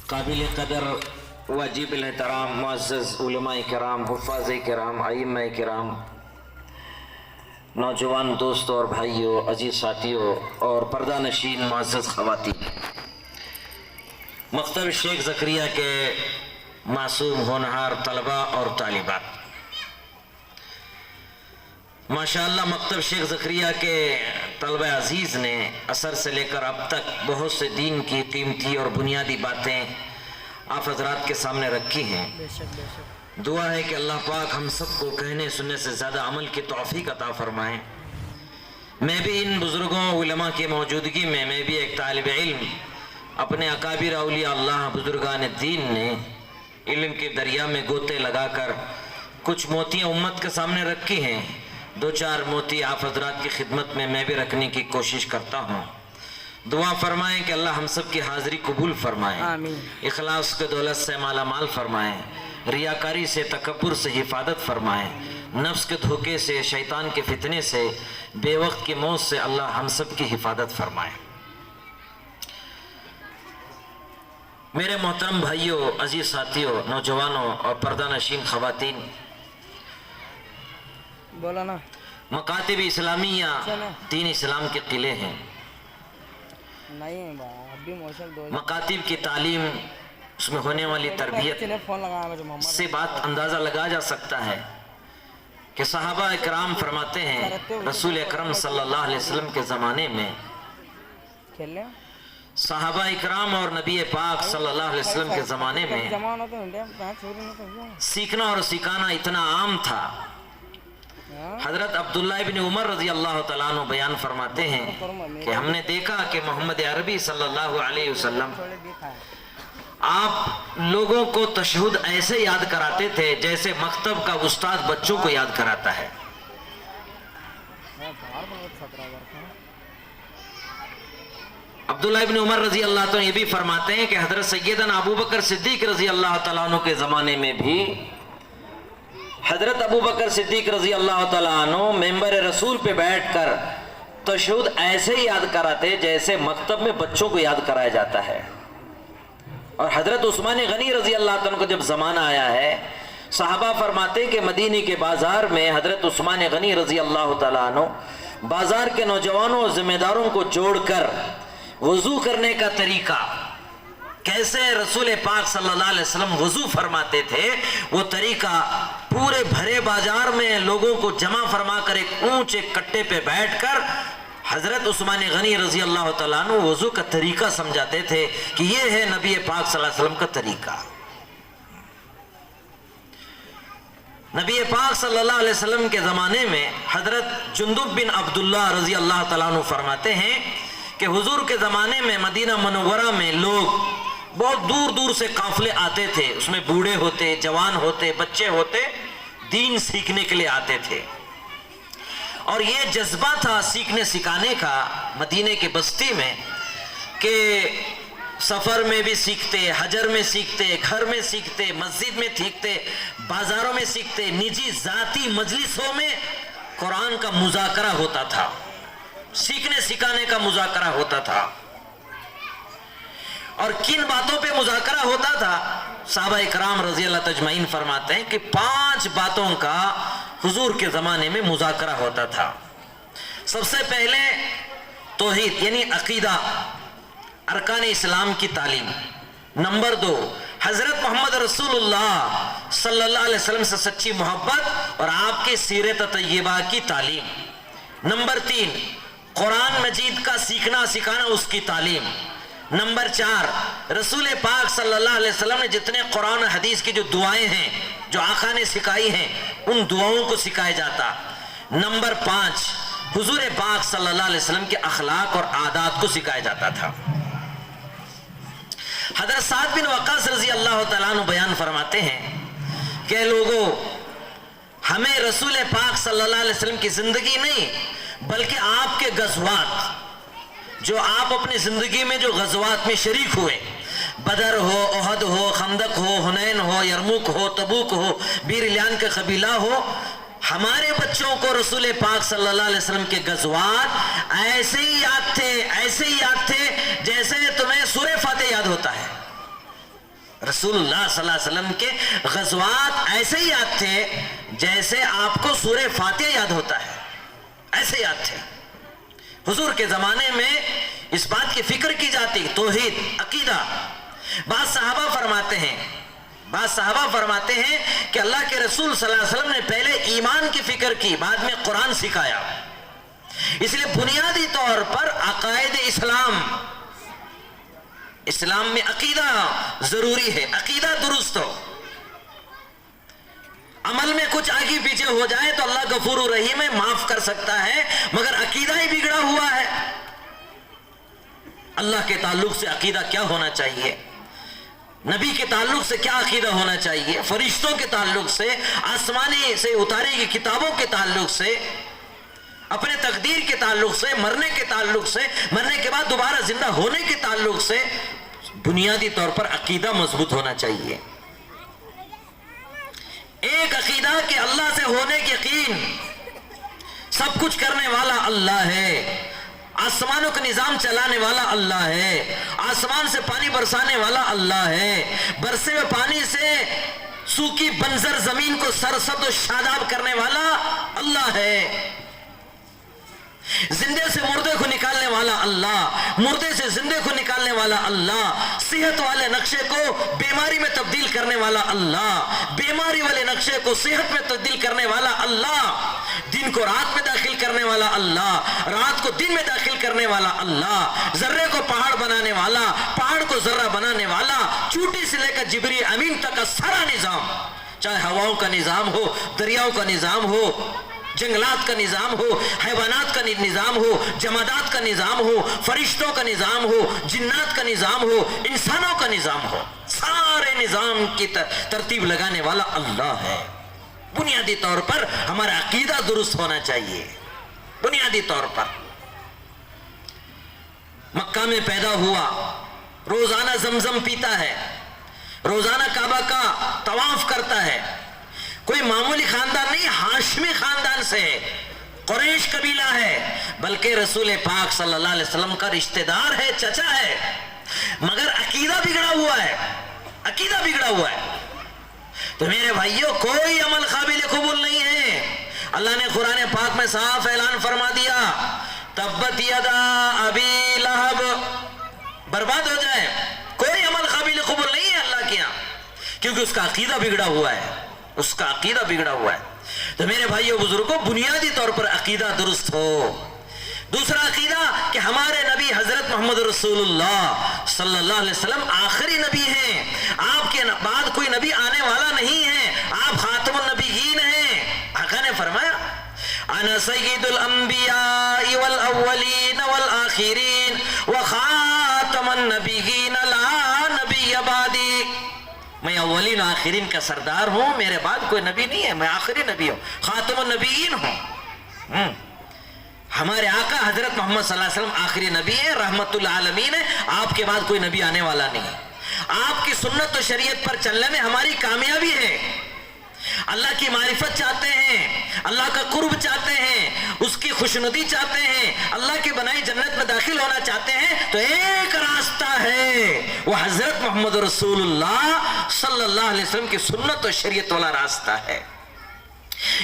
قابل قدر واجب الاحترام معزز علماء کرام، حفاظ کرام، ائمہ کرام، نوجوان دوستوں اور بھائیوں، عزیز ساتھیوں اور پردہ نشین معزز خواتین، مکتب شیخ زکریا کے معصوم ہونہار طلبہ اور طالبات، ماشاءاللہ مکتب شیخ زکریا کے طلبہ عزیز نے عصر سے لے کر اب تک بہت سے دین کی قیمتی اور بنیادی باتیں آپ حضرات کے سامنے رکھی ہیں۔ دعا ہے کہ اللہ پاک ہم سب کو کہنے سننے سے زیادہ عمل کی توفیق عطا فرمائیں۔ میں بھی ان بزرگوں علماء کی موجودگی میں بھی ایک طالب علم، اپنے اکابر اولیاء اللہ بزرگان دین نے علم کے دریا میں گوتے لگا کر کچھ موتیاں امت کے سامنے رکھی ہیں، دو چار موتی آپ حضرات کی خدمت میں بھی رکھنے کی کوشش کرتا ہوں۔ دعا فرمائیں کہ اللہ ہم سب کی حاضری قبول فرمائیں، اخلاص کے دولت سے مالا مال فرمائیں، ریاکاری سے تکبر سے حفاظت فرمائیں، نفس کے دھوکے سے، شیطان کے فتنے سے، بے وقت کی موت سے اللہ ہم سب کی حفاظت فرمائیں۔ میرے محترم بھائیوں، عزیز ساتھیوں، نوجوانوں اور پردہ نشین خواتین، بولا نا مکاتب اسلامیہ دین اسلام کے قلعے ہیں۔ مکاتب کی تعلیم، اس میں ہونے والی تربیت سے بات اندازہ لگا جا سکتا ہے کہ صحابہ اکرام فرماتے ہیں رسول اکرم صلی اللہ علیہ وسلم کے زمانے میں صحابہ اکرام اور نبی پاک صلی اللہ علیہ وسلم کے زمانے میں سیکھنا اور سکھانا اتنا عام تھا۔ حضرت عبداللہ ابن عمر رضی اللہ تعالیٰ عنہ بیان فرماتے ہیں کہ ہم نے دیکھا کہ محمد عربی صلی اللہ علیہ وسلم آپ لوگوں کو تشہد ایسے یاد کراتے تھے جیسے مکتب کا استاد بچوں کو یاد کراتا ہے۔ عبداللہ ابن عمر رضی اللہ تعالیٰ یہ بھی فرماتے ہیں کہ حضرت سیدنا ابوبکر صدیق رضی اللہ تعالیٰ عنہ کے زمانے میں بھی حضرت ابوبکر صدیق رضی اللہ تعالیٰ عنہ ممبر رسول پہ بیٹھ کر تشہد ایسے ہی یاد کراتے جیسے مکتب میں بچوں کو یاد کرایا جاتا ہے۔ اور حضرت عثمان غنی رضی اللہ تعالیٰ عنہ کو جب زمانہ آیا ہے، صحابہ فرماتے کہ مدینے کے بازار میں حضرت عثمان غنی رضی اللہ تعالیٰ عنہ بازار کے نوجوانوں اور ذمہ داروں کو جوڑ کر وضو کرنے کا طریقہ، کیسے رسول پاک صلی اللہ علیہ وسلم وضو فرماتے تھے، وہ طریقہ پورے بھرے بازار میں لوگوں کو جمع فرما کر ایک اونچے کٹے پہ بیٹھ کر حضرت عثمان غنی رضی اللہ تعالیٰ عنہ وضو کا طریقہ سمجھاتے تھے کہ یہ ہے نبی پاک صلی اللہ علیہ وسلم کا طریقہ۔ نبی پاک صلی اللہ علیہ وسلم کے زمانے میں حضرت جندب بن عبداللہ رضی اللہ تعالیٰ عنہ فرماتے ہیں کہ حضور کے زمانے میں مدینہ منورہ میں لوگ بہت دور دور سے قافلے آتے تھے، اس میں بوڑھے ہوتے، جوان ہوتے، بچے ہوتے، دین سیکھنے کے لیے آتے تھے۔ اور یہ جذبہ تھا سیکھنے سکھانے کا مدینے کے بستی میں کہ سفر میں بھی سیکھتے، حجر میں سیکھتے، گھر میں سیکھتے، مسجد میں سیکھتے، بازاروں میں سیکھتے، نجی ذاتی مجلسوں میں قرآن کا مذاکرہ ہوتا تھا، سیکھنے سکھانے کا مذاکرہ ہوتا تھا۔ اور کن باتوں پہ مذاکرہ ہوتا تھا؟ صحابہ اکرام رضی اللہ تجمعین فرماتے ہیں کہ 5 باتوں کا حضور کے زمانے میں مذاکرہ ہوتا تھا۔ سب سے پہلے توحید یعنی عقیدہ، ارکان اسلام کی تعلیم۔ نمبر 2، حضرت محمد رسول اللہ صلی اللہ علیہ وسلم سے سچی محبت اور آپ کی سیرت طیبہ کی تعلیم۔ نمبر 3، قرآن مجید کا سیکھنا سکھانا، اس کی تعلیم۔ نمبر 4، رسول پاک صلی اللہ علیہ وسلم نے جتنے قرآن و حدیث کی جو دعائیں ہیں جو آقا نے سکھائی ہیں ان دعاؤں کو سکھایا جاتا۔ نمبر 5، حضور پاک صلی اللہ علیہ وسلم کے اخلاق اور عادات کو سکھایا جاتا تھا۔ حضرت سعد بن وقاص رضی اللہ تعالیٰ عنہ بیان فرماتے ہیں کہ لوگوں، ہمیں رسول پاک صلی اللہ علیہ وسلم کی زندگی نہیں بلکہ آپ کے غزوات، جو آپ اپنی زندگی میں جو غزوات میں شریک ہوئے، بدر ہو، احد ہو، خندق ہو، حنین ہو، یرموک ہو، تبوک ہو، بیر الیان کا قبیلہ ہو، ہمارے بچوں کو رسول پاک صلی اللہ علیہ وسلم کے غزوات ایسے ہی یاد تھے جیسے تمہیں سورہ فاتح یاد ہوتا ہے۔ رسول اللہ صلی اللہ علیہ وسلم کے غزوات ایسے ہی یاد تھے جیسے آپ کو سورہ فاتحہ یاد ہوتا ہے، ایسے یاد تھے۔ حضور کے زمانے میں اس بات کی فکر کی جاتی، توحید، عقیدہ۔ بعض صحابہ فرماتے ہیں کہ اللہ کے رسول صلی اللہ علیہ وسلم نے پہلے ایمان کی فکر کی، بعد میں قرآن سکھایا۔ اس لیے بنیادی طور پر عقائد اسلام میں عقیدہ ضروری ہے، عقیدہ درست ہو۔ عمل میں کچھ آگے پیچھے ہو جائے تو اللہ غفور رحیم ہے، معاف کر سکتا ہے، مگر عقیدہ ہی بگڑا ہوا ہے۔ اللہ کے تعلق سے عقیدہ کیا ہونا چاہیے، نبی کے تعلق سے کیا عقیدہ ہونا چاہیے، فرشتوں کے تعلق سے، آسمانی سے اتاری گئی کتابوں کے تعلق سے، اپنے تقدیر کے تعلق سے، مرنے کے تعلق سے، مرنے کے بعد دوبارہ زندہ ہونے کے تعلق سے، بنیادی طور پر عقیدہ مضبوط ہونا چاہیے۔ ایک عقیدہ کہ اللہ سے ہونے کے یقین، سب کچھ کرنے والا اللہ ہے، آسمانوں کا نظام چلانے والا اللہ ہے، آسمان سے پانی برسانے والا اللہ ہے، برسے ہوئے پانی سے سوکھی بنجر زمین کو سرسبز و شاداب کرنے والا اللہ ہے، زندے سے مردے کو نکالنے والا اللہ، مردے سے زندے کو نکالنے والا اللہ، صحت والے نقشے کو بیماری میں تبدیل کرنے والا اللہ، بیماری والے نقشے کو صحت میں تبدیل کرنے والا اللہ، دن کو رات میں داخل کرنے والا اللہ، رات کو دن میں داخل کرنے والا اللہ، ذرے کو پہاڑ بنانے والا، پہاڑ کو ذرہ بنانے والا، چوٹی سے لے کر جبریل امین تک کا سارا نظام، چاہے ہواؤں کا نظام ہو، دریاؤں کا نظام ہو، جنگلات کا نظام ہو، حیوانات کا نظام ہو، جمادات کا نظام ہو، فرشتوں کا نظام ہو، جنات کا نظام ہو، انسانوں کا نظام ہو، سارے نظام کی ترتیب لگانے والا اللہ ہے۔ بنیادی طور پر ہمارا عقیدہ درست ہونا چاہیے، بنیادی طور پر۔ مکہ میں پیدا ہوا، روزانہ زمزم پیتا ہے، روزانہ کعبہ کا طواف کرتا ہے، کوئی معمولی خاندان نہیں، ہاشمی خاندان سے ہے، قریش قبیلہ ہے، بلکہ رسول پاک صلی اللہ علیہ وسلم کا رشتہ دار ہے، چچا ہے، مگر عقیدہ بگڑا ہوا ہے، عقیدہ بگڑا ہوا ہے۔ تو میرے بھائیوں، کوئی عمل قابل قبول نہیں ہے۔ اللہ نے قرآن پاک میں صاف اعلان فرما دیا، تبت یدا ابی لہب، برباد ہو جائے، کوئی عمل قابل قبول نہیں ہے اللہ کے یہاں، کیونکہ اس کا عقیدہ بگڑا ہوا ہے، اس کا عقیدہ بگڑا ہوا ہے۔ تو میرے بھائیوں بزرگوں، بنیادی طور پر عقیدہ درست ہو۔ دوسرا عقیدہ کہ ہمارے نبی حضرت محمد رسول اللہ صلی اللہ علیہ وسلم آخری نبی ہیں، آپ کے بعد کوئی نبی آنے والا نہیں ہے، آپ خاتم النبیین ہیں۔ آقا نے فرمایا، انا سید الانبیاء والاولین والآخرین وخاتم النبیین لا نبی بعدی، میں اولین آخرین کا سردار ہوں، میرے بعد کوئی نبی نہیں ہے، میں آخری نبی ہوں، خاتم النبیین ہوں۔ ہمارے آقا حضرت محمد صلی اللہ علیہ وسلم آخری نبی ہے، رحمت العالمین ہے، آپ کے بعد کوئی نبی آنے والا نہیں ہے۔ آپ کی سنت و شریعت پر چلنے میں ہماری کامیابی ہے۔ اللہ کی معرفت چاہتے ہیں، اللہ کا قرب چاہتے ہیں، اس کی خوشنودی چاہتے ہیں، اللہ کی بنائی جنت میں داخل ہونا چاہتے ہیں، تو ایک راستہ ہے، وہ حضرت محمد رسول اللہ صلی اللہ علیہ وسلم کی سنت و شریعت والا راستہ ہے۔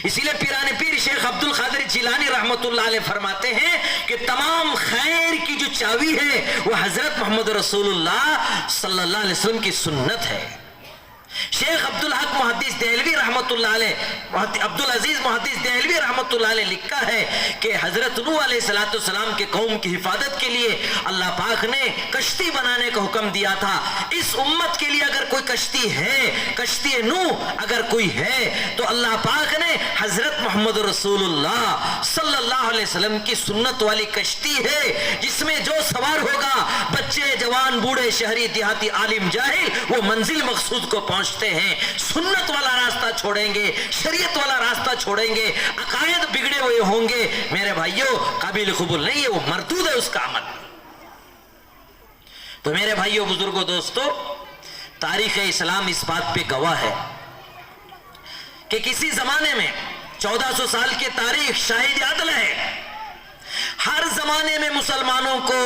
اسی لیے پیران پیر شیخ عبد القادر جیلانی رحمت اللہ علیہ فرماتے ہیں کہ تمام خیر کی جو چابی ہے وہ حضرت محمد رسول اللہ صلی اللہ علیہ وسلم کی سنت ہے۔ شیخ عبدالحق محدث دہلوی رحمت اللہ علیہ، عبدالعزیز محدث دہلوی رحمت اللہ علیہ لکھا ہے کہ حضرت نوح علیہ السلام کے قوم کی حفاظت کے لیے اللہ پاک نے کشتی بنانے کا حکم دیا تھا۔ اس امت کے لیے اگر کوئی کشتی ہے، کشتی نوح اگر کوئی ہے، تو اللہ پاک نے حضرت محمد رسول اللہ صلی اللہ علیہ وسلم کی سنت والی کشتی ہے، جس میں جو سوار ہوگا، بچے، جوان، بوڑھے، شہری، دیہاتی، عالم، جاہل، وہ منزل مقصود کو پہنچتے ہیں۔ سنت والا راستہ چھوڑیں گے، شریعت والا راستہ چھوڑیں گے، عقائد بگڑے ہوئے ہوں گے، میرے بھائیوں قابل قبول نہیں ہے، وہ مردود ہے اس کا عمل۔ تو میرے بھائیوں بزرگوں دوستو، تاریخ اسلام اس بات پہ گواہ ہے کہ کسی زمانے میں 1400 سال کی تاریخ شاہد عدل ہے، ہر زمانے میں مسلمانوں کو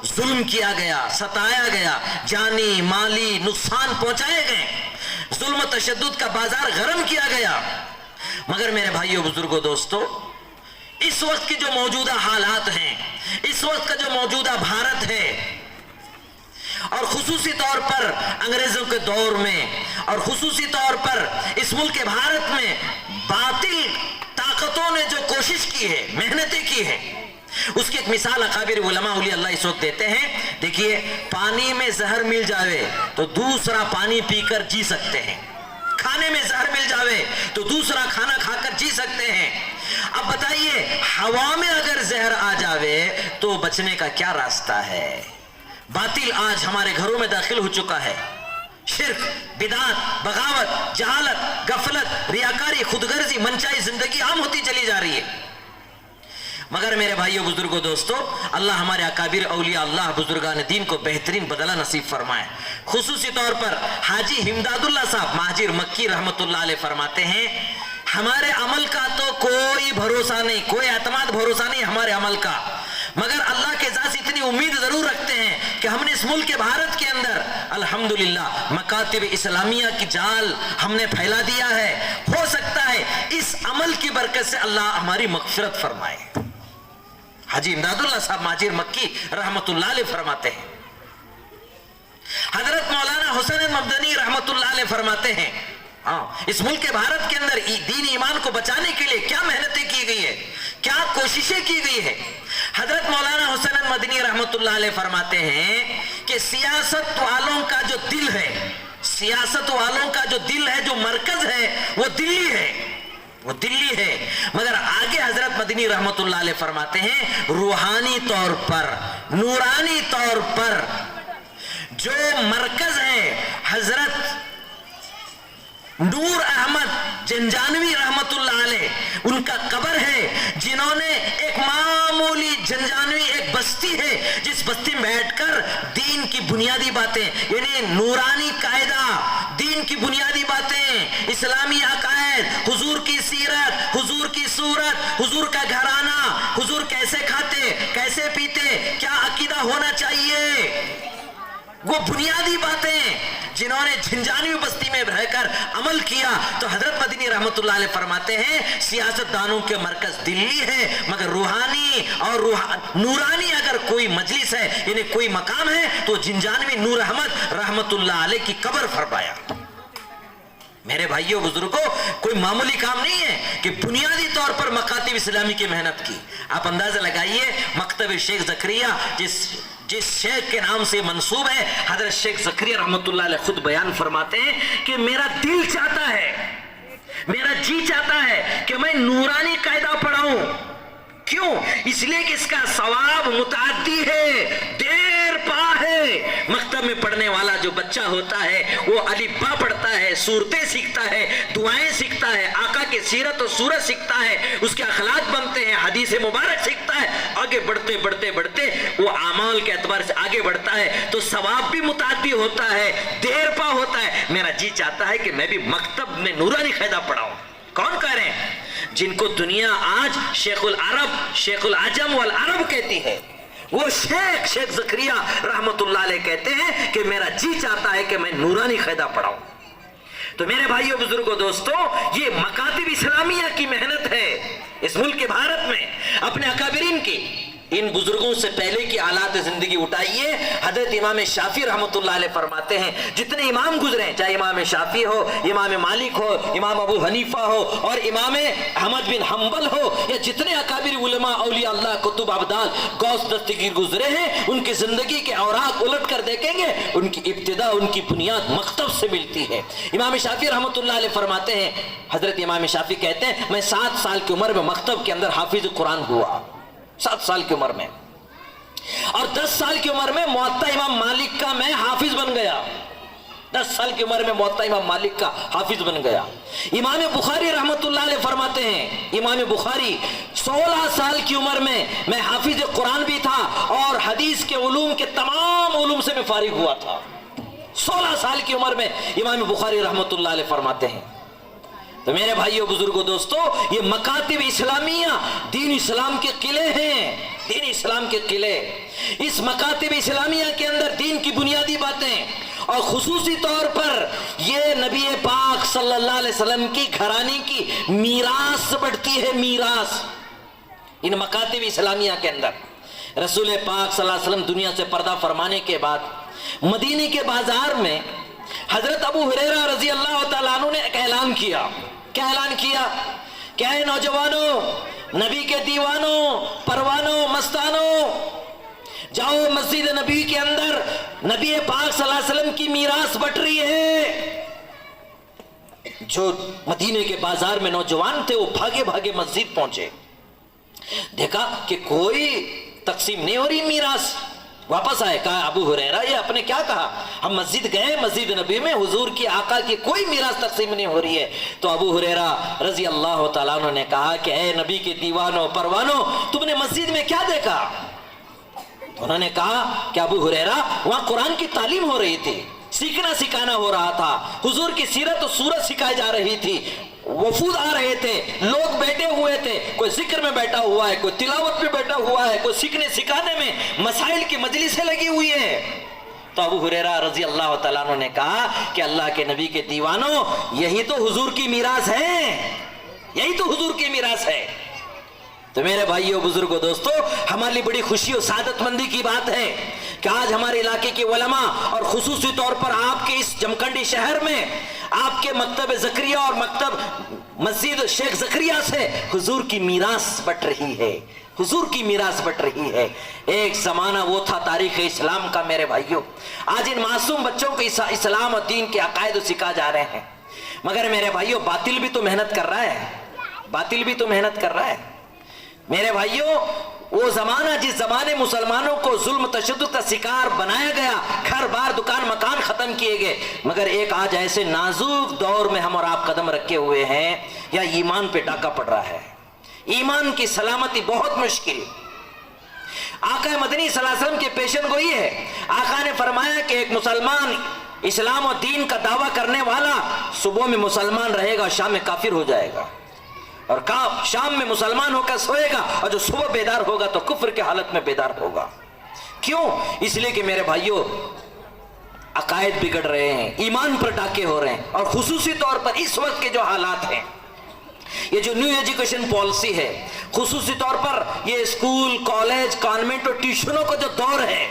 ظلم کیا گیا، ستایا گیا، جانی مالی نقصان پہنچائے گئے، ظلم و تشدد کا بازار گرم کیا گیا، مگر میرے بھائیوں بزرگوں دوستو، اس وقت کی جو موجودہ حالات ہیں، اس وقت کا جو موجودہ بھارت ہے، اور خصوصی طور پر انگریزوں کے دور میں، اور خصوصی طور پر اس ملک بھارت میں باطل طاقتوں نے جو کوشش کی ہے، محنتیں کی ہے، اس کی ایک مثال اکابر علماء اولیاء اللہ اس وقت دیتے ہیں۔ دیکھیے، پانی میں زہر مل جاوے تو دوسرا پانی پی کر جی سکتے ہیں، کھانے میں زہر مل جاوے تو دوسرا کھانا کھا کر جی سکتے ہیں۔ اب بتائیے، ہوا میں اگر زہر آ جاوے تو بچنے کا کیا راستہ ہے؟ باطل آج ہمارے گھروں میں داخل ہو چکا ہے، شرک، بدعت، بغاوت، جہالت، غفلت، ریاکاری، خودغرضی، منچائی زندگی عام ہوتی چلی جا رہی ہے۔ مگر میرے بھائیوں بزرگوں دوستو، اللہ ہمارے اکابر اولیاء اللہ بزرگان دین کو بہترین بدلہ نصیب فرمائے۔ خصوصی طور پر حاجی ہمداد اللہ صاحب مہاجر مکی رحمت اللہ علیہ فرماتے ہیں، ہمارے عمل کا تو کوئی بھروسہ نہیں، کوئی اعتماد بھروسہ نہیں ہمارے عمل کا، مگر اللہ کے ذات سے اتنی امید ضرور رکھتے ہیں کہ ہم نے اس ملک بھارت کے اندر الحمدللہ مکاتب اسلامیہ کی جال ہم نے پھیلا دیا ہے، ہو سکتا ہے اس عمل کی برکت سے اللہ ہماری مغفرت فرمائے۔ حاجی امداد اللہ صاحب مہاجر مکی رحمت اللہ علیہ فرماتے ہیں، حضرت مولانا حسین مدنی رحمت اللہ علیہ فرماتے ہیں، اس ملک بھارت کے اندر دین ایمان کو بچانے کے لیے کیا محنتیں کی گئی ہے، کیا کوششیں کی گئی ہے۔ حضرت مولانا حسین مدنی رحمت اللہ علیہ فرماتے ہیں کہ سیاست والوں کا جو دل ہے، سیاست والوں کا جو دل ہے، جو مرکز ہے، وہ دلی ہے، وہ دلی ہے، مگر آگے حضرت مدنی رحمت اللہ علیہ فرماتے ہیں روحانی طور پر، نورانی طور پر جو مرکز ہے حضرت نور احمد جنجانوی رحمت اللہ علیہ، ان کا قبر ہے، جنہوں نے ایک معمولی جنجانوی ایک بستی ہے جس بستی میں بیٹھ کر دین کی بنیادی باتیں، یعنی نورانی قاعدہ، دین کی بنیادی باتیں، اسلامی عقائد، حضور کی سیرت، حضور کی صورت، حضور کا گھرانہ، حضور کیسے کھاتے، کیسے پیتے، کیا عقیدہ ہونا چاہیے، وہ بنیادی باتیں جنہوں نے جھنجانوی بستی میں رہ کر عمل کیا، تو حضرت مدنی رحمت اللہ علیہ فرماتے ہیں سیاست دانوں کے مرکز دلی ہے، مگر روحانی اور نورانی اگر کوئی مجلس ہے، یعنی کوئی مقام ہے، تو جھنجانوی نور احمد رحمت اللہ علیہ کی قبر فرمایا۔ میرے بھائیوں بزرگوں، کوئی معمولی کام نہیں ہے کہ بنیادی طور پر مکاتب اسلامی کی محنت کی۔ آپ اندازہ لگائیے، مکتب شیخ زکریا جس شیخ کے نام سے منسوب ہے، حضرت شیخ زکریا رحمت اللہ علیہ خود بیان فرماتے ہیں کہ میرا دل چاہتا ہے، میرا جی چاہتا ہے کہ میں نورانی قاعدہ پڑھاؤں۔ کیوں؟ اس لیے کہ اس کا ثواب متعدی ہے، دیر پا ہے۔ مکتب میں پڑھنے والا جو بچہ ہوتا ہے وہ الف با پڑھتا ہے، صورتیں سیکھتا ہے، دعائیں سیکھتا ہے، آقا کی سیرت و صورت سیکھتا ہے، اس کے اخلاق بنتے ہیں، حدیث مبارک سیکھتا ہے، آگے بڑھتے بڑھتے بڑھتے وہ اعمال کے اعتبار سے آگے بڑھتا ہے تو ثواب بھی متعدی ہوتا ہے، دیر پا ہوتا ہے۔ میرا جی چاہتا ہے کہ میں بھی مکتب میں نورانی قاعدہ پڑھاؤں۔ کون کہہ رہے ہیں؟ جن کو دنیا آج شیخ العرب، شیخ العجم والعرب کہتی ہے، وہ شیخ زکریا رحمت اللہ علیہ کہتے ہیں کہ میرا جی چاہتا ہے کہ میں نورانی قاعدہ پڑھاؤں۔ تو میرے بھائیوں بزرگوں دوستو، یہ مکاتب اسلامیہ کی محنت ہے اس ملک کے بھارت میں، اپنے اکابرین کی۔ ان بزرگوں سے پہلے کی حالات زندگی اٹھائیے۔ حضرت امام شافعی رحمت اللہ علیہ فرماتے ہیں جتنے امام گزرے، چاہے امام شافعی ہو، امام مالک ہو، امام ابو حنیفہ ہو، اور امام احمد بن حنبل ہو، یا جتنے اکابر علماء اولیاء اللہ کتب ابدال غوث دستگیر گزرے ہیں، ان کی زندگی کے اوراق الٹ کر دیکھیں گے، ان کی ابتدا، ان کی بنیاد مکتب سے ملتی ہے۔ امام شافعی رحمت اللہ علیہ فرماتے ہیں، حضرت امام شافعی کہتے ہیں میں 7 سال کی عمر میں مکتب کے اندر حافظ قرآن ہوا، 7 سال کی عمر میں، اور 10 سال کی عمر میں موطا امام مالک کا میں حافظ بن گیا، 10 سال کی عمر میں موطا امام مالک کا حافظ بن گیا۔ امام بخاری رحمت اللہ علیہ فرماتے ہیں، امام بخاری 16 سال کی عمر میں حافظ قرآن بھی تھا اور حدیث کے علوم کے تمام علوم سے میں فارغ ہوا تھا۔ 16 سال کی عمر میں امام بخاری رحمت اللہ علیہ فرماتے ہیں تو میرے بھائیوں بزرگوں دوستو، یہ مکاتب اسلامیہ دین اسلام کے قلعے ہیں، دین اسلام کے قلعے۔ اس مکاتب اسلامیہ کے اندر دین کی بنیادی باتیں اور خصوصی طور پر یہ نبی پاک صلی اللہ علیہ وسلم کی گھرانے کی میراث بڑھتی ہے، میراث ان مکاتب اسلامیہ کے اندر۔ رسول پاک صلی اللہ علیہ وسلم دنیا سے پردہ فرمانے کے بعد مدینے کے بازار میں حضرت ابو ہریرہ رضی اللہ تعالیٰ عنہ نے ایک اعلان کیا۔ کیا اعلان کیا؟ کیا ہے نوجوانوں، نبی کے دیوانوں، پروانوں، مستانوں، جاؤ مسجد نبی کے اندر نبی پاک صلی اللہ علیہ وسلم کی میراث بٹ رہی ہے۔ جو مدینے کے بازار میں نوجوان تھے وہ بھاگے بھاگے مسجد پہنچے، دیکھا کہ کوئی تقسیم نہیں ہو رہی میراث۔ واپس آئے، کہا ابو ہریرہ یہ آپ نے کیا کہا؟ ہم مسجد گئے، مسجد نبی میں حضور کی آقا کی کوئی میراث تقسیم نہیں ہو رہی ہے۔ تو ابو ہریرہ رضی اللہ تعالیٰ عنہ نے کہا کہ اے نبی کے دیوانوں پروانوں، تم نے مسجد میں کیا دیکھا؟ انہوں نے کہا کہ ابو ہریرہ وہاں قرآن کی تعلیم ہو رہی تھی، سیکھنا سکھانا ہو رہا تھا، حضور کی سیرت و صورت سکھائی جا رہی تھی، وفود آ رہے تھے، لوگ بیٹھے ہوئے تھے، کوئی ذکر میں بیٹھا ہوا ہے، کوئی تلاوت میں بیٹھا ہوا ہے، کوئی سیکھنے سکھانے میں مسائل کی مجلسیں لگی ہوئی ہیں۔ تو ابو ہریرہ رضی اللہ تعالیٰ عنہ نے کہا کہ اللہ کے نبی کے دیوانوں، یہی تو حضور کی میراث ہے، یہی تو حضور کی میراث ہے۔ تو میرے بھائیوں بزرگوں دوستو، ہمارے لیے بڑی خوشی اور سعادت مندی کی بات ہے کہ آج ہمارے علاقے کے علماء اور خصوصی طور پر آپ کے اس جمکنڈی شہر میں آپ کے مکتب زکریا اور مکتب مسجد شیخ زکریا سے حضور کی میراث بٹ رہی ہے، حضور کی میراث بٹ رہی ہے۔ ایک زمانہ وہ تھا تاریخ اسلام کا میرے بھائیوں، آج ان معصوم بچوں کو اسلام اور دین کے عقائد سکھا جا رہے ہیں، مگر میرے بھائیوں باطل بھی تو محنت کر رہا ہے، باطل بھی تو محنت کر رہا ہے۔ میرے بھائیوں وہ زمانہ جس زمانے مسلمانوں کو ظلم تشدد کا شکار بنایا گیا، گھر بار دکان مکان ختم کیے گئے، مگر ایک آج ایسے نازک دور میں ہم اور آپ قدم رکھے ہوئے ہیں یا ایمان پہ ڈاکہ پڑ رہا ہے، ایمان کی سلامتی بہت مشکل۔ آقا مدنی صلی اللہ علیہ وسلم کی پیشن گوئی ہے، آقا نے فرمایا کہ ایک مسلمان اسلام اور دین کا دعویٰ کرنے والا صبح میں مسلمان رہے گا، شام میں کافر ہو جائے گا، اور شام میں مسلمان ہو کر سوئے گا، اور جو صبح بیدار ہوگا تو کفر کے حالت میں بیدار ہوگا۔ کیوں؟ اس لیے کہ میرے بھائیوں عقائد بگڑ رہے ہیں، ایمان پر ڈاکے ہو رہے ہیں، اور خصوصی طور پر اس وقت کے جو حالات ہیں، یہ جو نیو ایجوکیشن پالیسی ہے، خصوصی طور پر یہ اسکول کالج کانوینٹ اور ٹیوشنوں کا جو دور ہے،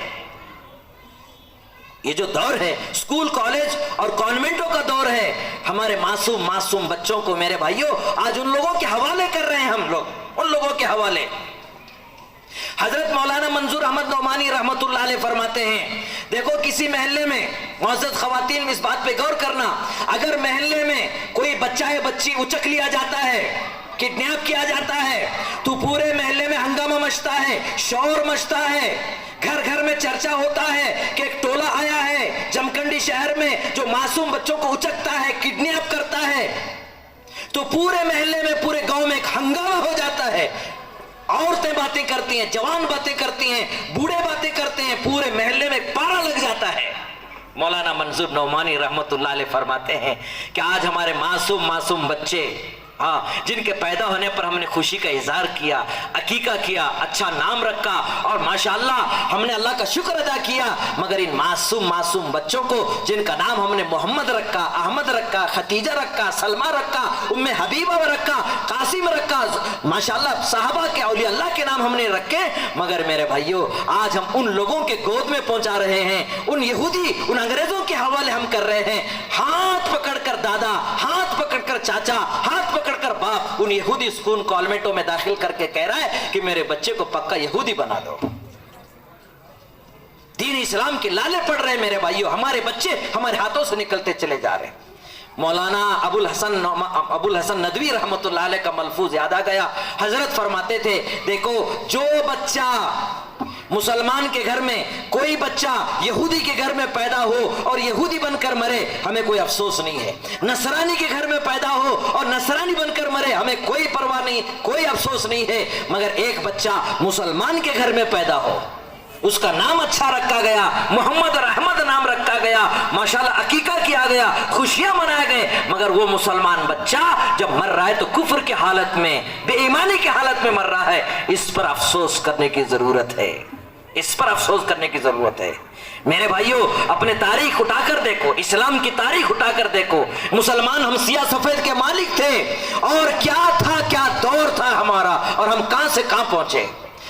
یہ جو دور ہے اسکول کالج اور کانوینٹوں کا دور ہے، ہمارے معصوم بچوں کو میرے بھائیوں آج ان لوگوں کے حوالے کر رہے ہیں، ہم لوگ ان لوگوں کے حوالے۔ حضرت مولانا منظور احمد نعمانی رحمت اللہ علیہ فرماتے ہیں، دیکھو کسی محلے میں، معزز خواتین اس بات پہ غور کرنا، اگر محلے میں کوئی بچہ یا بچی اچک لیا جاتا ہے، کڈنیپ کیا جاتا ہے، تو پورے محلے میں ہنگامہ مچتا ہے، شور مچتا ہے، گھر گھر میں چرچا ہوتا ہے کہ ایک ٹولہ آیا ہے جمکنڈی شہر میں جو معصوم بچوں کو اچکتا ہے، کڈنیپ کرتا ہے، تو پورے محلے میں پورے گاؤں میں ایک ہنگامہ ہو جاتا ہے، عورتیں باتیں کرتی ہیں، جوان باتیں کرتی ہیں، بوڑھے باتیں کرتے ہیں، پورے محلے میں ایک پارا لگ جاتا ہے۔ مولانا منظور نعمانی رحمت اللہ علیہ فرماتے ہیں کہ آج ہمارے معصوم بچے، جن کے پیدا ہونے پر ہم نے خوشی کا اظہار کیا، عقیقہ کیا، اچھا نام رکھا، اور ماشاءاللہ ہم نے اللہ کا شکر ادا کیا، مگر ان معصوم بچوں کو جن کا نام ہم نے محمد رکھا، احمد رکھا، ختیجہ رکھا، سلمہ رکھا، ام حبیبہ رکھا، قاسم رکھا، ماشاءاللہ صحابہ کے اولیاء اللہ کے نام ہم نے رکھے، مگر میرے بھائیوں آج ہم ان لوگوں کے گود میں پہنچا رہے ہیں، ان یہودی ان انگریزوں کے حوالے ہم کر رہے ہیں، ہاتھ پکڑ کر دادا، ہاتھ پکڑ کر چاچا، ہاتھ پکڑ کر باپ ان یہودی اسکول کانوینٹوں میں داخل کر کے کہہ رہا ہے کہ میرے بچے کو پکا یہودی بنا دو۔ دین اسلام کے لالے پڑ رہے ہیں میرے بھائیوں، ہمارے بچے ہمارے ہاتھوں سے نکلتے چلے جا رہے ہیں۔ مولانا ابو الحسن ندوی رحمت اللہ علیہ کا ملفوظ یاد آ گیا، حضرت فرماتے تھے دیکھو جو بچہ مسلمان کے گھر میں، کوئی بچہ یہودی کے گھر میں پیدا ہو اور یہودی بن کر مرے ہمیں کوئی افسوس نہیں ہے، نصرانی کے گھر میں پیدا ہو اور نصرانی بن کر مرے ہمیں کوئی پرواہ نہیں، کوئی افسوس نہیں ہے، مگر ایک بچہ مسلمان کے گھر میں پیدا ہو، اس کا نام اچھا رکھا گیا, محمد اور احمد نام رکھا گیا, ماشاءاللہ عقیقہ کیا گیا, خوشیاں منائے گئے, مگر وہ مسلمان بچہ جب مر رہا ہے تو کفر کی حالت میں, بے ایمانی کی حالت میں مر رہا ہے. اس پر افسوس کرنے کی ضرورت ہے, اس پر افسوس کرنے کی ضرورت ہے. میرے بھائیوں, اپنے تاریخ اٹھا کر دیکھو, اسلام کی تاریخ اٹھا کر دیکھو. مسلمان ہم سیاہ سفید کے مالک تھے, اور کیا تھا, کیا دور تھا ہمارا, اور ہم کہاں سے کہاں پہنچے.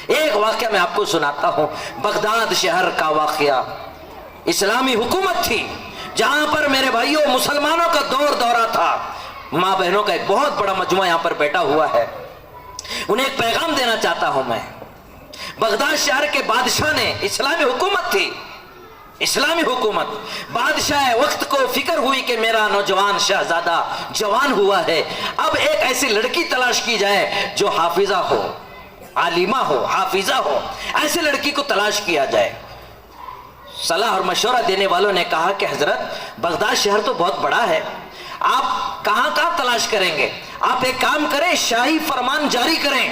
ایک واقعہ میں آپ کو سناتا ہوں, بغداد شہر کا واقعہ. اسلامی حکومت تھی جہاں پر میرے بھائیوں مسلمانوں کا دورہ تھا. ماں بہنوں کا ایک بہت بڑا مجموعہ یہاں پر بیٹھا ہوا ہے, انہیں ایک پیغام دینا چاہتا ہوں میں. بغداد شہر کے بادشاہ نے, اسلامی حکومت تھی, اسلامی حکومت, بادشاہ وقت کو فکر ہوئی کہ میرا نوجوان شہزادہ جوان ہوا ہے, اب ایک ایسی لڑکی تلاش کی جائے جو حافظہ ہو, عالمہ ہو, حافظہ ہو, ایسے لڑکی کو تلاش کیا جائے. صلاح اور مشورہ دینے والوں نے کہا کہ حضرت بغداد شہر تو بہت بڑا ہے, آپ کہاں کہاں تلاش کریں گے, آپ ایک کام کریں, شاہی فرمان جاری کریں.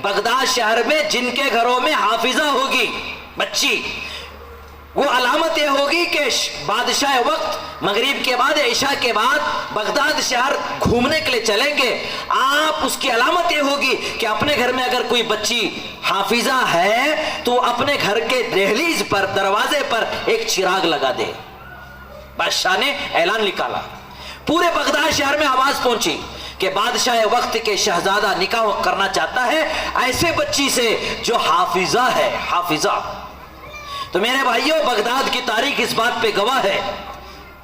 بغداد شہر میں جن کے گھروں میں حافظہ ہوگی بچی, وہ علامت یہ ہوگی کہ بادشاہ وقت مغرب کے بعد, عشاء کے بعد بغداد شہر گھومنے کے لیے چلیں گے. آپ اس کی علامت یہ ہوگی کہ اپنے گھر میں اگر کوئی بچی حافظہ ہے تو اپنے گھر کے دہلیز پر, دروازے پر ایک چراغ لگا دے. بادشاہ نے اعلان نکالا, پورے بغداد شہر میں آواز پہنچی کہ بادشاہ وقت کے شہزادہ نکاح کرنا چاہتا ہے ایسے بچی سے جو حافظہ ہے, حافظہ. تو میرے بھائیوں, بغداد کی تاریخ اس بات پہ گواہ ہے,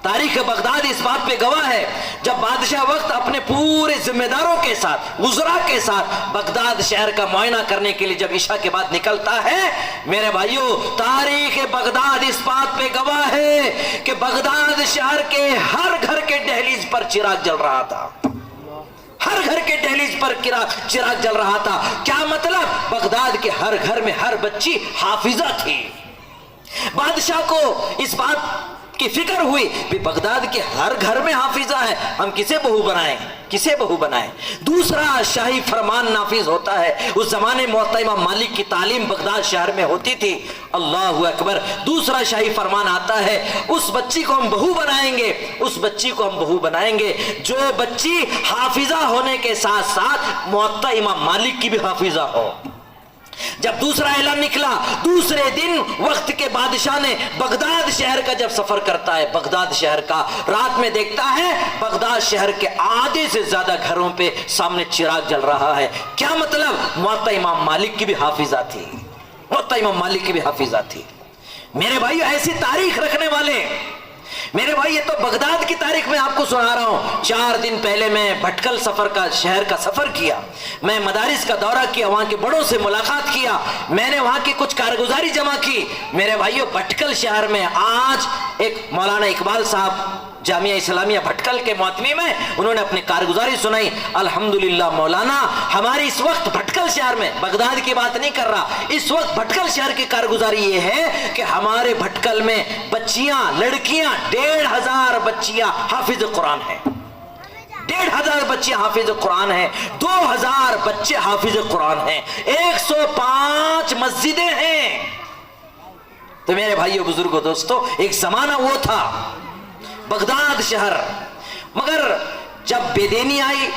تاریخ بغداد اس بات پہ گواہ ہے. جب بادشاہ وقت اپنے پورے ذمہ داروں کے ساتھ, وزراء کے ساتھ بغداد شہر کا معائنہ کرنے کے لیے جب عشاء کے بعد نکلتا ہے, میرے بھائیوں تاریخ بغداد اس بات پہ گواہ ہے کہ بغداد شہر کے ہر گھر کے دہلیز پر چراغ جل رہا تھا, ہر گھر کے دہلیز پر چراغ جل رہا تھا. کیا مطلب, بغداد کے ہر گھر میں ہر بچی حافظہ تھی. بادشاہ کو اس بات کی فکر ہوئی کہ بغداد کے ہر گھر میں حافظہ ہے, ہم کسے بہو بنائیں, کسے بہو بنائیں. دوسرا شاہی فرمان نافذ ہوتا ہے. اس زمانے موطا امام مالک کی تعلیم بغداد شہر میں ہوتی تھی. اللہ اکبر. دوسرا شاہی فرمان آتا ہے, اس بچی کو ہم بہو بنائیں گے, اس بچی کو ہم بہو بنائیں گے جو بچی حافظہ ہونے کے ساتھ ساتھ موطا امام مالک کی بھی حافظہ ہو. جب دوسرا اعلان نکلا, دوسرے دن وقت کے بادشاہ نے بغداد شہر کا جب سفر کرتا ہے, بغداد شہر کا, رات میں دیکھتا ہے بغداد شہر کے آدھے سے زیادہ گھروں پہ سامنے چراغ جل رہا ہے. کیا مطلب, موطا امام مالک کی بھی حافظہ تھی, موطا امام مالک کی بھی حافظہ تھی. میرے بھائی ایسی تاریخ رکھنے والے, میرے بھائی یہ تو بغداد کی تاریخ میں آپ کو سنا رہا ہوں. 4 دن پہلے میں بھٹکل شہر کا سفر کیا, میں مدارس کا دورہ کیا, وہاں کے بڑوں سے ملاقات کیا, میں نے وہاں کی کچھ کارگزاری جمع کی. میرے بھائیوں بھٹکل شہر میں آج ایک مولانا اقبال صاحب جامعہ اسلامیہ بھٹکل کے معتمی میں, انہوں نے اپنی کارگزاری سنائی. الحمدللہ مولانا, ہماری اس وقت بھٹکل شہر میں, بغداد کی بات نہیں کر رہا, اس وقت بھٹکل شہر کی کارگزاری یہ ہے کہ ہمارے بھٹکل میں بچیاں, لڑکیاں 1500 بچیاں حافظ قرآن ہیں, 1500 بچے حافظ قرآن ہیں, 2000 بچے حافظ قرآن ہیں, 105 مسجدیں ہیں. تو میرے بھائیو بزرگو دوستو, ایک زمانہ وہ تھا بغداد شہر, مگر جب بے دینی آئی,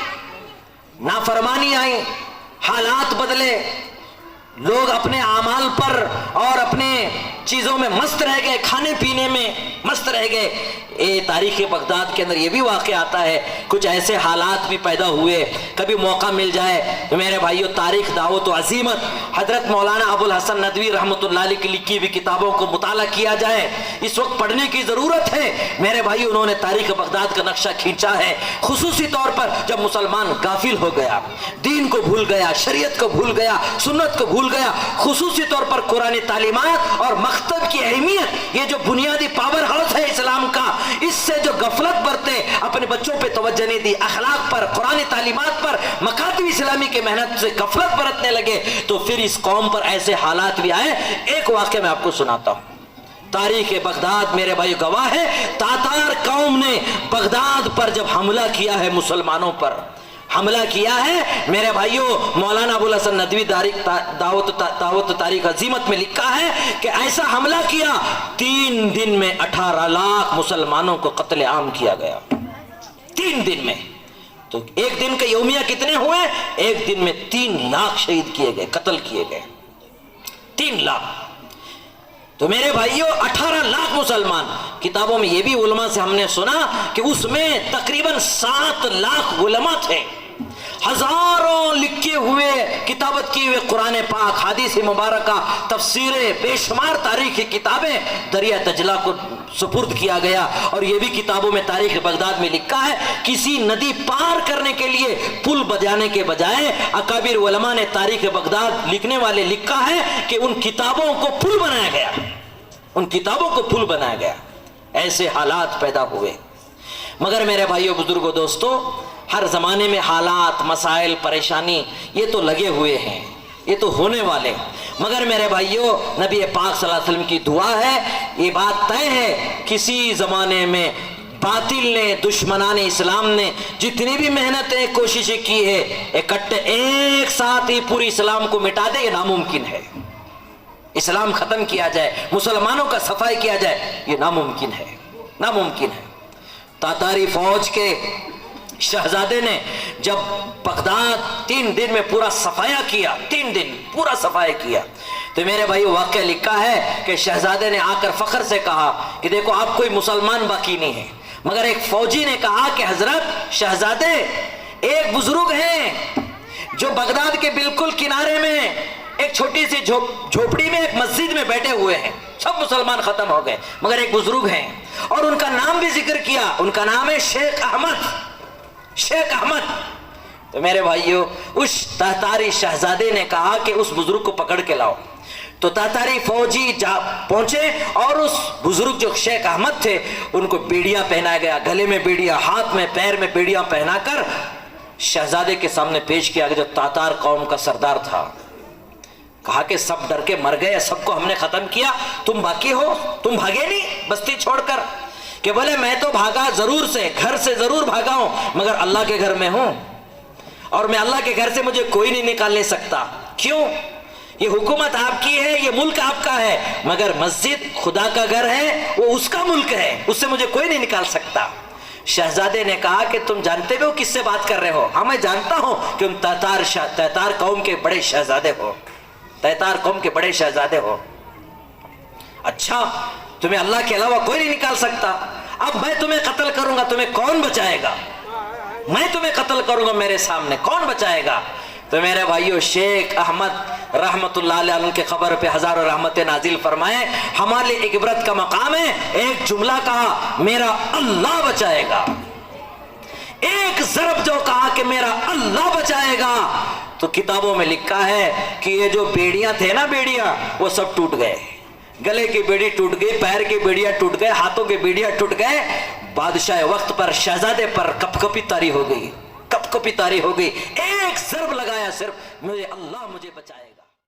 نافرمانی آئی, حالات بدلے, لوگ اپنے اعمال پر اور اپنے چیزوں میں مست رہ گئے, کھانے پینے میں مست رہ گئے. تاریخ بغداد کے اندر یہ بھی واقع آتا ہے, کچھ ایسے حالات بھی پیدا ہوئے. کبھی موقع مل جائے تو میرے بھائیو تاریخ دعوت و عظیمت حضرت مولانا ابو الحسن ندوی رحمۃ اللہ علیہ کی لکھی ہوئی کتابوں کو مطالعہ کیا جائے, اس وقت پڑھنے کی ضرورت ہے. میرے بھائیو انہوں نے تاریخ بغداد کا نقشہ کھینچا ہے, خصوصی طور پر جب مسلمان غافل ہو گیا, دین کو بھول گیا, شریعت کو بھول گیا, سنت کو بھول گیا, خصوصی طور پر قرآن تعلیمات اور مکتب کی اہمیت, یہ جو بنیادی پاور ہاؤس ہے اسلام کا, اس سے جو غفلت برتے, اپنے بچوں پہ توجہ نہیں دی, اخلاق پر, قرآن تعلیمات پر, مکاتب اسلامی کے محنت سے غفلت برتنے لگے, تو پھر اس قوم پر ایسے حالات بھی آئے. ایک واقعہ میں آپ کو سناتا ہوں. تاریخ بغداد میرے بھائی گواہ ہے, تاتار قوم نے بغداد پر جب حملہ کیا ہے مسلمانوں پر, حملہ کیا ہے میرے بھائیوں. مولانا ابو الحسن ندوی دعوت تاریخ عظیمت میں لکھا ہے کہ ایسا حملہ کیا 3 دن میں 18 لاکھ مسلمانوں کو قتل عام کیا گیا. 3 دن میں. تو ایک دن کے یومیہ کتنے ہوئے؟ ایک دن میں 3 لاکھ شہید کیے گئے، قتل کیے گئے. 3 لاکھ. تو میرے بھائیوں 18 لاکھ مسلمان. کتابوں میں یہ بھی علماء سے ہم نے سنا کہ اس میں تقریباً 7 لاکھ علماء تھے. ہزاروں لکھے ہوئے کتابت کیے ہوئے قرآن پاک، حدیث مبارکہ، تفسیریں، بے شمار تاریخی کتابیں دریا دجلہ کو سپرد کیا گیا. اور یہ بھی کتابوں میں تاریخ بغداد میں لکھا ہے کسی ندی پار کرنے کے لیے پل بجانے کے بجائے اکابر علماء نے تاریخ بغداد لکھنے والے لکھا ہے کہ ان کتابوں کو پل بنایا گیا. ان کتابوں کو پل بنایا گیا. ایسے حالات پیدا ہوئے. مگر میرے بھائیوں بزرگوں دوستوں، ہر زمانے میں حالات، مسائل، پریشانی یہ تو لگے ہوئے ہیں، یہ تو ہونے والے. مگر میرے بھائیوں نبی پاک صلی اللہ علیہ وسلم کی دعا ہے، یہ بات طے ہے کسی زمانے میں باطل نے، دشمنان اسلام نے جتنی بھی محنتیں کوششیں کی ہے اکٹھے ایک ساتھ ہی پوری اسلام کو مٹا دے، یہ ناممکن ہے. اسلام ختم کیا جائے، مسلمانوں کا صفائی کیا جائے، یہ ناممکن ہے، ناممکن ہے. تاتاری فوج کے شہزادے نے جب بغداد 3 دن میں پورا صفایا کیا، 3 دن پورا صفایا کیا، تو میرے بھائی واقعہ لکھا ہے کہ شہزادے نے آ کر فخر سے کہا کہ دیکھو آپ کوئی مسلمان باقی نہیں ہے. مگر ایک فوجی نے کہا کہ حضرت شہزادے، ایک بزرگ ہیں جو بغداد کے بالکل کنارے میں ایک چھوٹی سی جھوپڑی میں ایک مسجد میں بیٹھے ہوئے ہیں، سب مسلمان ختم ہو گئے مگر ایک بزرگ ہیں، اور ان کا نام بھی ذکر کیا. ان کا نام ہے شیخ احمد. شیخ احمد. تو میرے بھائیوں اس تاتاری شہزادے نے کہا کہ اس بزرگ کو پکڑ کے لاؤ. تو تاتاری فوجی جا پہنچے اور اس بزرگ جو شیخ احمد تھے ان کو بیڑیاں پہنایا گیا، گلے میں بیڑیاں، ہاتھ میں پیر میں بیڑیاں پہنا کر شہزادے کے سامنے پیش کیا گیا جو تاتار قوم کا سردار تھا. کہا کہ سب ڈر کے مر گئے، سب کو ہم نے ختم کیا، تم باقی ہو، تم بھاگے نہیں بستی چھوڑ کر؟ کہ بولے میں تو بھاگا ضرور سے، گھر سے ضرور بھاگا ہوں، مگر اللہ کے گھر میں ہوں اور میں اللہ کے گھر سے مجھے کوئی نہیں نکالنے سکتا. کیوں؟ یہ حکومت آپ کی ہے، یہ ملک آپ کا ہے، مگر مسجد خدا کا گھر ہے، وہ اس کا ملک ہے، اس سے مجھے کوئی نہیں نکال سکتا. شہزادے نے کہا کہ تم جانتے ہو کس سے بات کر رہے ہو؟ ہاں میں جانتا ہوں کہ تم تاتار قوم کے بڑے شہزادے ہو، تاتار قوم کے بڑے شہزادے ہو. اچھا، تمہیں اللہ کے علاوہ کوئی نہیں نکال سکتا. اب میں تمہیں قتل کروں گا، تمہیں کون بچائے گا؟ میں تمہیں قتل کروں گا، میرے سامنے کون بچائے گا؟ تو میرے بھائیو شیخ احمد رحمت اللہ علیہ ان کے خبر پہ ہزاروں رحمتیں نازل فرمائے. ہمارے لیے ایک عبرت کا مقام ہے. ایک جملہ کہا میرا اللہ بچائے گا، ایک ضرب جو کہا کہ میرا اللہ بچائے گا، تو کتابوں میں لکھا ہے کہ یہ جو بیڑیاں تھے نا، بیڑیاں وہ سب ٹوٹ گئے. گلے کی بیڑی ٹوٹ گئی، پیر کی بیڑیاں ٹوٹ گئے، ہاتھوں کی بیڑیاں ٹوٹ گئے. بادشاہ وقت پر، شہزادے پر کپ کپی طاری ہو گئی، کپ کپی طاری ہو گئی. ایک ضرب لگایا صرف، مجھے اللہ مجھے بچائے گا.